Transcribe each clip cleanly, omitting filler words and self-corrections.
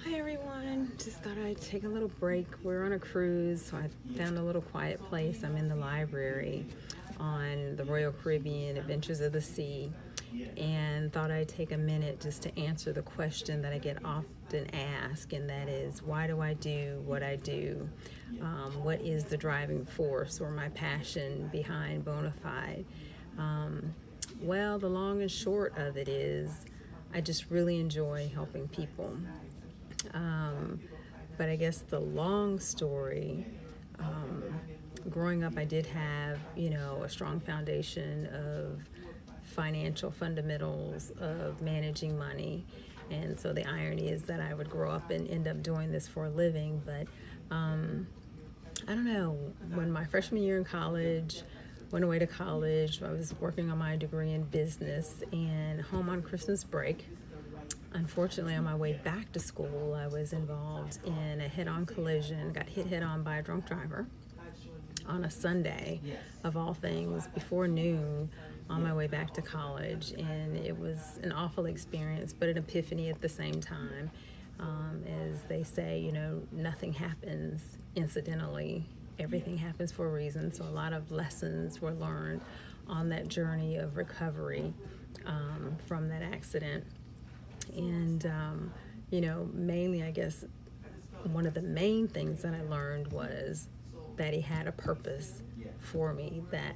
Hi everyone, just thought I'd take a little break. We're on a cruise, so I found a little quiet place. I'm in the library on the Royal Caribbean Adventures of the Sea, and thought I'd take a minute just to answer the question that I get often asked, and that is, why do I do what I do? What is the driving force or my passion behind Bonafide? Well, the long and short of it is I just really enjoy helping people. But I guess the long story, growing up, I did have, a strong foundation of financial fundamentals of managing money. And so the irony is that I would grow up and end up doing this for a living. But I don't know, when my freshman year in college, went away to college, I was working on my degree in business and home on Christmas break. Unfortunately, on my way back to school, I was involved in a head-on collision, got hit head-on by a drunk driver on a Sunday, of all things, before noon, on my way back to college. And it was an awful experience, but an epiphany at the same time. As they say, nothing happens incidentally. Everything happens for a reason. So a lot of lessons were learned on that journey of recovery from that accident. And, mainly, I guess, one of the main things that I learned was that he had a purpose for me, that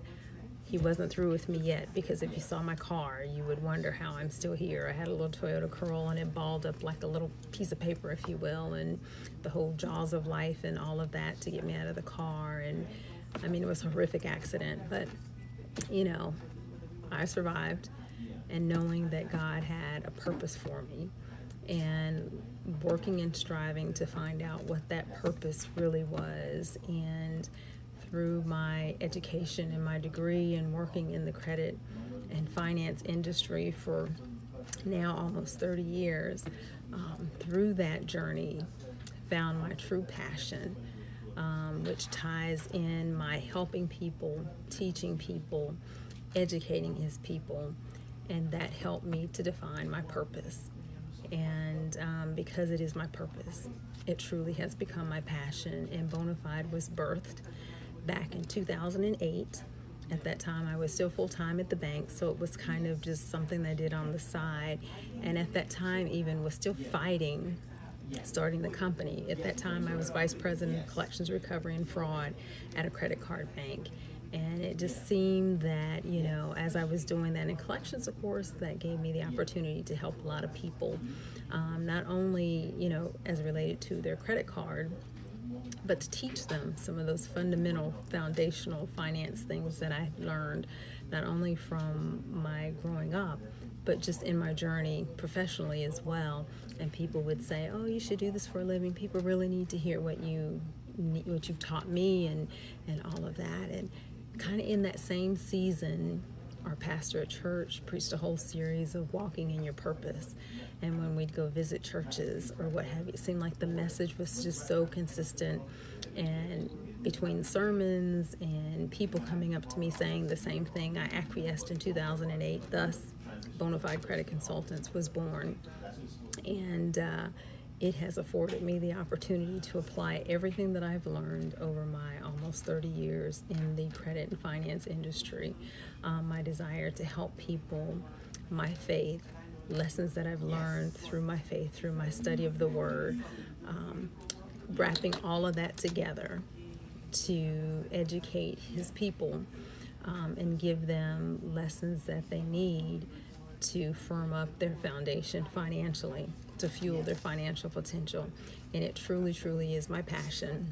he wasn't through with me yet, because if you saw my car, you would wonder how I'm still here. I had a little Toyota Corolla, and it balled up like a little piece of paper, if you will, and the whole jaws of life and all of that to get me out of the car. And, it was a horrific accident, but, I survived. And knowing that God had a purpose for me, and working and striving to find out what that purpose really was. And through my education and my degree and working in the credit and finance industry for now almost 30 years, through that journey, found my true passion, which ties in my helping people, teaching people, educating his people. And that helped me to define my purpose. And because it is my purpose, it truly has become my passion. And Bonafide was birthed back in 2008. At that time, I was still full-time at the bank, so it was kind of just something that I did on the side. And at that time, even was still fighting starting the company. At that time, I was vice president of collections, recovery, and fraud at a credit card bank. And it just seemed that, as I was doing that in collections, of course, that gave me the opportunity to help a lot of people, not only, as related to their credit card, but to teach them some of those fundamental, foundational finance things that I learned, not only from my growing up, but just in my journey professionally as well. And people would say, "Oh, you should do this for a living. People really need to hear what you've taught me," and all of that. And kind of in that same season, our pastor at church preached a whole series of walking in your purpose. And when we'd go visit churches or what have you, it seemed like the message was just so consistent. And between sermons and people coming up to me saying the same thing, I acquiesced in 2008. Thus, Bonafide Credit Consultants was born. And it has afforded me the opportunity to apply everything that I've learned over my almost 30 years in the credit and finance industry. My desire to help people, my faith, lessons that I've learned through my faith, through my study of the Word, wrapping all of that together to educate His people and give them lessons that they need to firm up their foundation financially, to fuel their financial potential. And it truly, truly is my passion.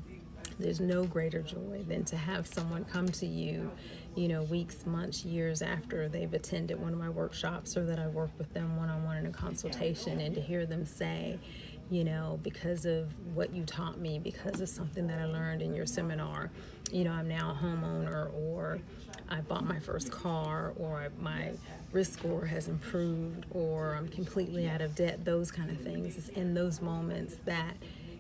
There's no greater joy than to have someone come to you, weeks, months, years after they've attended one of my workshops, or that I work with them one-on-one in a consultation, and to hear them say, because of what you taught me, because of something that I learned in your seminar, I'm now a homeowner, or I bought my first car, or my risk score has improved, or I'm completely out of debt, those kind of things. It's in those moments that,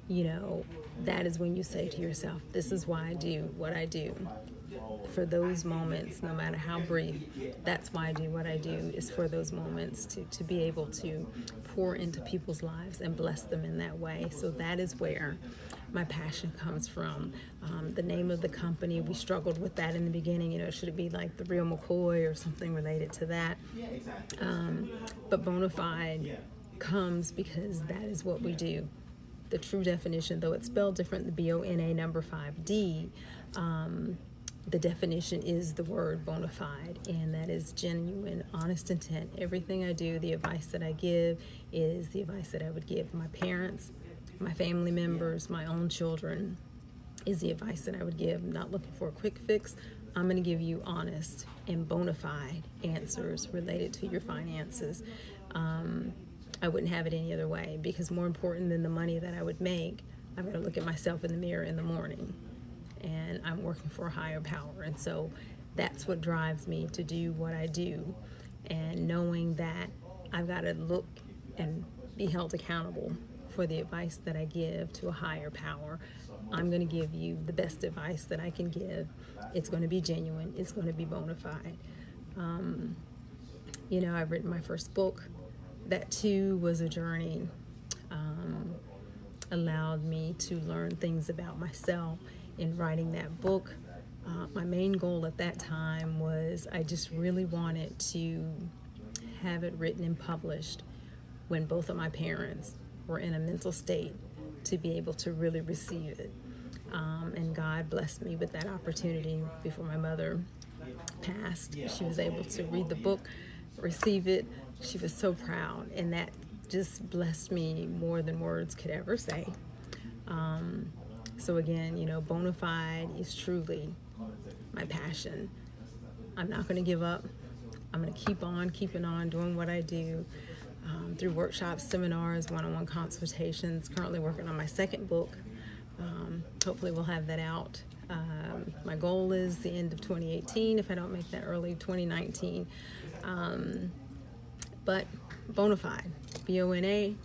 that is when you say to yourself, this is why I do what I do. for those moments, no matter how brief. That's why I do what I do, is for those moments to be able to pour into people's lives and bless them in that way. So that is where my passion comes from. The name of the company, we struggled with that in the beginning. Should it be like the Real McCoy or something related to that? But Bonafide comes because that is what we do. The true definition, though it's spelled different, the BONA number 5D, the definition is the word bona fide, and that is genuine, honest intent. Everything I do, the advice that I give, is the advice that I would give my parents, my family members, my own children, is the advice that I would give. I'm not looking for a quick fix. I'm going to give you honest and bona fide answers related to your finances. I wouldn't have it any other way, because more important than the money that I would make, I've got to look at myself in the mirror in the morning, and I'm working for a higher power. And so that's what drives me to do what I do, and knowing that I've got to look and be held accountable for the advice that I give to a higher power. I'm going to give you the best advice that I can give. It's going to be genuine. It's going to be bona fide. I've written my first book. That too was a journey. Allowed me to learn things about myself in writing that book. My main goal at that time was I just really wanted to have it written and published when both of my parents were in a mental state to be able to really receive it. And God blessed me with that opportunity before my mother passed. She was able to read the book, receive it. She was so proud, and that just blessed me more than words could ever say. So again, bona fide is truly my passion. I'm not going to give up. I'm going to keep on keeping on doing what I do, through workshops, seminars, one-on-one consultations. Currently working on my second book. Hopefully we'll have that out. My goal is the end of 2018, if I don't make that early 2019. But bona fide, BONA,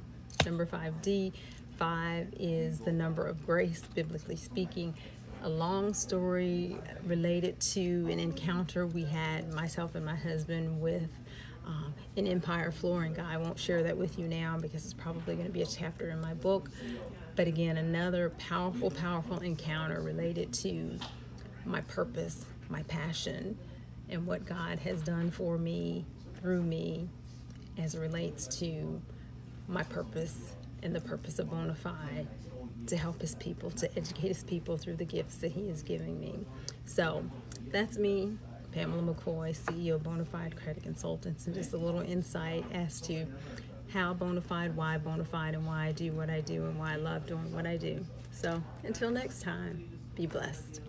number 5D. 5 is the number of grace, biblically speaking. A long story related to an encounter we had, myself and my husband, with an Empire flooring guy. I won't share that with you now because it's probably going to be a chapter in my book. But again, another powerful, powerful encounter related to my purpose, my passion, and what God has done for me, through me, as it relates to my purpose and the purpose of Bona Fide, to help his people, to educate his people through the gifts that he is giving me. So that's me, Pamela McCoy, CEO of Bona Fide Credit Consultants, and just a little insight as to how Bona Fide, why Bona Fide, and why I do what I do, and why I love doing what I do. So until next time, be blessed.